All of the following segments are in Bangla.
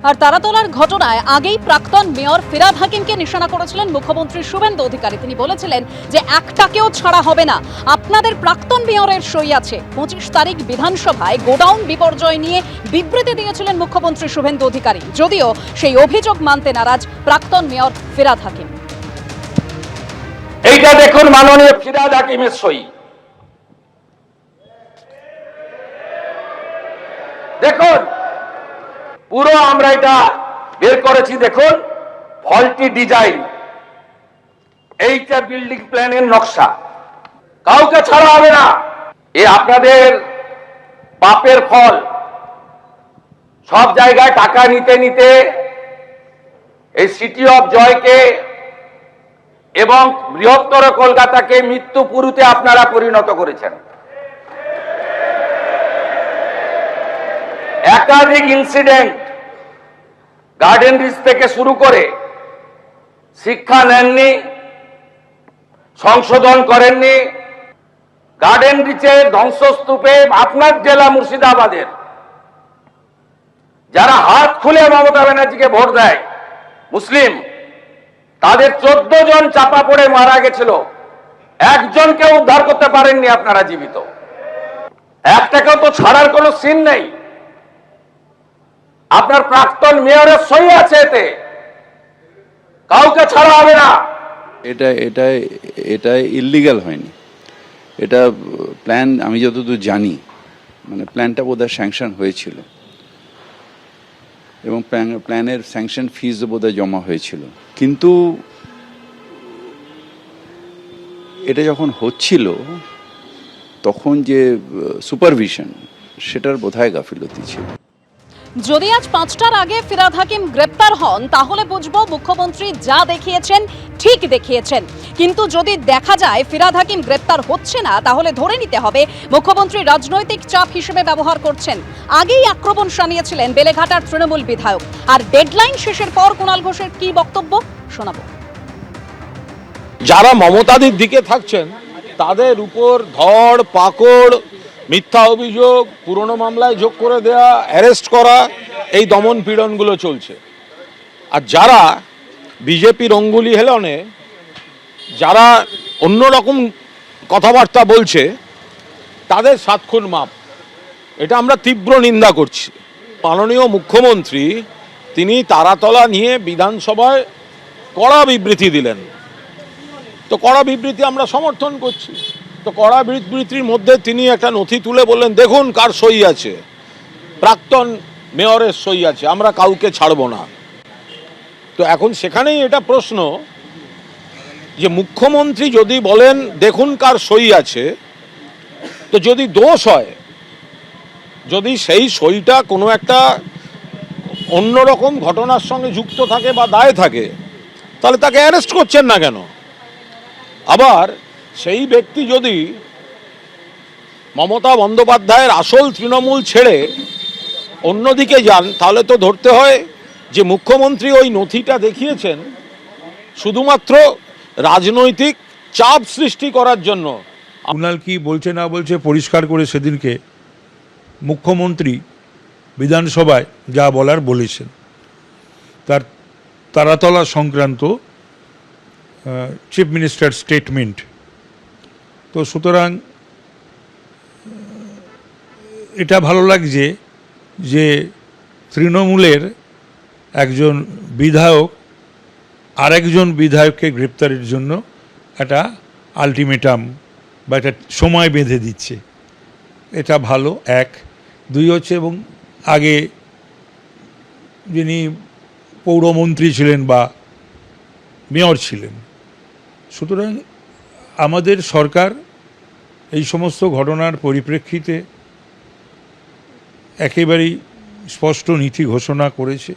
আর তারাতলার ঘটনায় আগেই প্রাক্তন মেয়র ফিরহাদ হাকিমকে নিশানা করেছিলেন মুখ্যমন্ত্রী শুভেন্দু অধিকারী। তিনি বলেছিলেন যে একটাকেও ছাড়া হবে না, আপনাদের প্রাক্তন মেয়রের সই আছে। 25 তারিখ বিধানসভায় গোডাউন বিপর্যয় নিয়ে বিবৃতি দিয়েছিলেন মুখ্যমন্ত্রী শুভেন্দু অধিকারী, যদিও সেই অভিযোগ মানতে নারাজ প্রাক্তন মেয়র ফিরহাদ হাকিম। এইটা দেখুন মাননীয় ফিরহাদ হাকিমের সই, দেখুন পুরো আমরা এটা বের করেছি। দেখুন ফল্টি ডিজাইন, এইটা বিল্ডিং প্ল্যানের নকশা, কাউকে ছাড়া হবে না। এ আপনাদের পাপের ফল। সব জায়গায় টাকা নিতে নিতে এই সিটি অফ জয়কে এবং বৃহত্তর কলকাতাকে মৃত্যু পুরুতে আপনারা পরিণত করেছেন। একাধিক ইনসিডেন্ট, গার্ডেন রিচ থেকে শুরু করে শিক্ষা নেননি, সংশোধন করেননি। গার্ডেন রিচে ধ্বংসস্তূপে আপনার জেলা মুর্শিদাবাদের যারা হাত খুলে মমতা ব্যানার্জিকে ভোট দেয় মুসলিম, তাদের 14 জন চাপা পড়ে মারা গেছিল, একজনকে উদ্ধার করতে পারেননি আপনারা জীবিত। একটাকেও তো ছাড়ার কোনো সিন নেই। আপনার প্রাক্তন মেয়রের সই আছে, এতে কাউকে ছাড়া হবে না। এটা ইললিগাল হয়নি, এটা প্ল্যান, আমি যতদূর জানি মানে প্ল্যানটা বোধহয় স্যাংশন হয়েছিল এবং প্ল্যানের স্যাংশন ফিজ বোধহয় জমা হয়েছিল, কিন্তু এটা যখন হচ্ছিল তখন যে সুপারভিশন সেটার বোধহয় গাফিলতি ছিল। যদি আজ 5টার আগে ফিরহাদ হাকিম গ্রেপ্তার হন তাহলে বুঝবো মুখ্যমন্ত্রী যা দেখিয়েছেন ঠিক দেখিয়েছেন, কিন্তু যদি দেখা যায় ফিরহাদ হাকিম গ্রেপ্তার হচ্ছে না তাহলে ধরে নিতে হবে মুখ্যমন্ত্রী রাজনৈতিক চাপ হিসেবে ব্যবহার করছেন। আগেই আক্রমণ শানিয়েছিলেন বেলেঘাটার তৃণমূল বিধায়ক, আর ডেডলাইন শেষের পর কুণাল ঘোষের কি বক্তব্য শোনাবো। যারা মমতাদির দিকে থাকছেন তাদের উপর ধর পাকড়, মিথ্যা অভিযোগ, পুরনো মামলায় যোগ করে দেয়া, অ্যারেস্ট করা, এই দমন পীড়নগুলো চলছে। আর যারা বিজেপির অঙ্গুলি হেলনে যারা অন্যরকম কথাবার্তা বলছে তাদের 7 খুন মাপ, এটা আমরা তীব্র নিন্দা করছি। মাননীয় মুখ্যমন্ত্রী তিনি তারাতলা নিয়ে বিধানসভায় কড়া বিবৃতি দিলেন, তো কড়া বিবৃতি আমরা সমর্থন করছি। তো কড়া বিবৃতির মধ্যে তিনি একটা নথি তুলে বললেন দেখুন কার সই আছে, প্রাক্তন মেয়রের সই আছে, আমরা কাউকে ছাড়ব না। তো এখন সেখানেই এটা প্রশ্ন যে মুখ্যমন্ত্রী যদি বলেন দেখুন কার সই আছে, তো যদি দোষ হয়, যদি সেই সইটা কোনো একটা অন্যরকম ঘটনার সঙ্গে যুক্ত থাকে বা দায় থাকে, তাহলে তাকে অ্যারেস্ট করছেন না কেন? আবার সেই ব্যক্তি যদি মমতা বন্দ্যোপাধ্যায়ের আসল তৃণমূল ছেড়ে অন্যদিকে যান, তাহলে তো ধরতে হয় যে মুখ্যমন্ত্রী ওই নথিটা দেখিয়েছেন শুধুমাত্র রাজনৈতিক চাপ সৃষ্টি করার জন্য। কুণাল কি বলছে না বলছে পরিষ্কার করে সেদিনকে মুখ্যমন্ত্রী বিধানসভায় যা বলার বলেছেন, তার তারাতলা সংক্রান্ত চিফ মিনিস্টার স্টেটমেন্ট। তো সুতরাং এটা ভালো লাগছে যে তৃণমূলের একজন বিধায়ক আরেকজন বিধায়ককে গ্রেপ্তারের জন্য একটা আলটিমেটাম বা একটা সময় বেঁধে দিচ্ছে, এটা ভালো। 1, 2 হচ্ছে, এবং আগে যিনি পৌরমন্ত্রী ছিলেন বা মেয়র ছিলেন। সুতরাং আমাদের সরকার এই সমস্ত ঘটনার পরিপ্রেক্ষিতে একেবারেই স্পষ্ট নীতি ঘোষণা করেছে,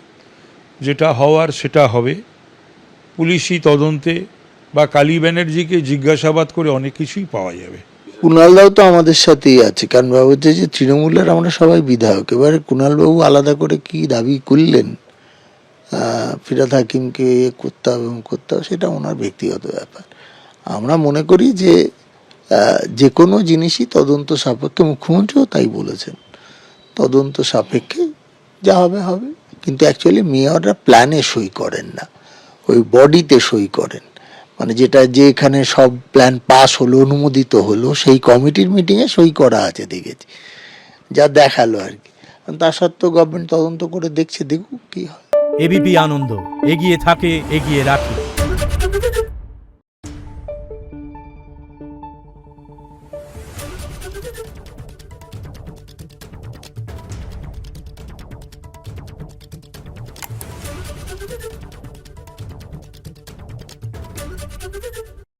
যেটা হওয়ার সেটা হবে। পুলিশি তদন্তে বা কালী ব্যানার্জিকে জিজ্ঞাসাবাদ করে অনেক কিছুই পাওয়া যাবে। কুণালদাও তো আমাদের সাথেই আছে, কারণ ভাবছে যে তৃণমূলের আমরা সবাই বিধায়ক। এবারে কুণালবাবু আলাদা করে কি দাবি করলেন ফিরহাদ হাকিমকে করতে হবে এবং করতে হবে, সেটা ওনার ব্যক্তিগত ব্যাপার। আমরা মনে করি যে যে কোনো জিনিসই তদন্ত সাপেক্ষে, মুখ্যমন্ত্রীও তাই বলেছেন, তদন্ত সাপেক্ষে যা হবে হবে। কিন্তু অ্যাকচুয়ালি মেয়ররা প্ল্যানে সই করেন না, ওই বডিতে সই করেন, মানে যেটা যেখানে সব প্ল্যান পাস হলো, অনুমোদিত হলো, সেই কমিটির মিটিংয়ে সই করা আছে দেখেছি, যা দেখালো আর কি। তা সত্ত্বেও গভর্নমেন্ট তদন্ত করে দেখছে, দেখুক কি হয়। এবিপি আনন্দ, এগিয়ে থাকে, এগিয়ে রাখে।